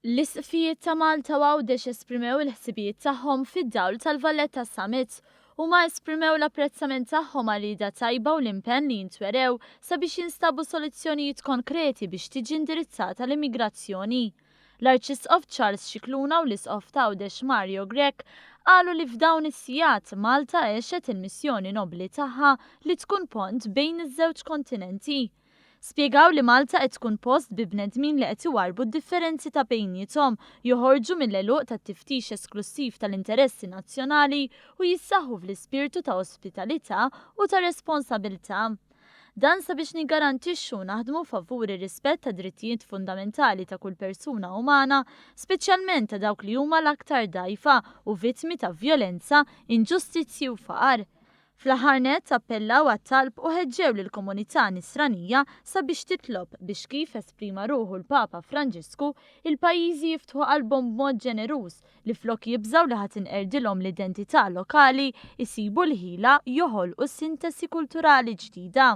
L-isqfijiet ta' Malta u Għawdex esprimew il-ħsibijiet tagħhom fid-dawl tal-Valletta Summit u ma esprimew l-apprezzament tagħhom għal-ida tajba u l-impenn li jintwerew sabiex jinstabu soluzzjonijiet konkreti biex tiġi indirizzata l-immigrazzjoni. L-Arċisqof Charles Xikluna u l-Isqof ta' Għawdex Mario Grek qalu li f'dawn is-sigħat Malta għexet il-missjoni nobli tagħha li tkun pont bejn iż-żewġ kontinenti. Spjegaw li Malta qed tkun post bi bnedmin li qed iwarbu d-differenzi ta' bejniethom, joħorġu mill-eluq tat-tiftix esklusiv tal-interessi nazzjonali u jissaħħu fl-ispirtu ta' ospitalità u ta' responsabilità. Dan sabiex nigarantixxu naħdmu favur ir-rispett ta' drittijiet fundamentali ta' kull persuna umana, speċjalment ta' dawk li huma l-aktar dgħajfa u vittmi ta' vjolenza, inġustizzji u faqar. Fl-aħħar nett appellaw għat-talb u ħeġġew lill-komunità Nisranija sabiex titlob biex kif esprima ruħu l-Papa Franġisku il-pajjiżi jiftħu qalbhom b'mod ġeneruż li flok jibżaw li ħadd inqerdilhom l-identità lokali isibu l-ħila joħolqu sintesi kulturali ġdida.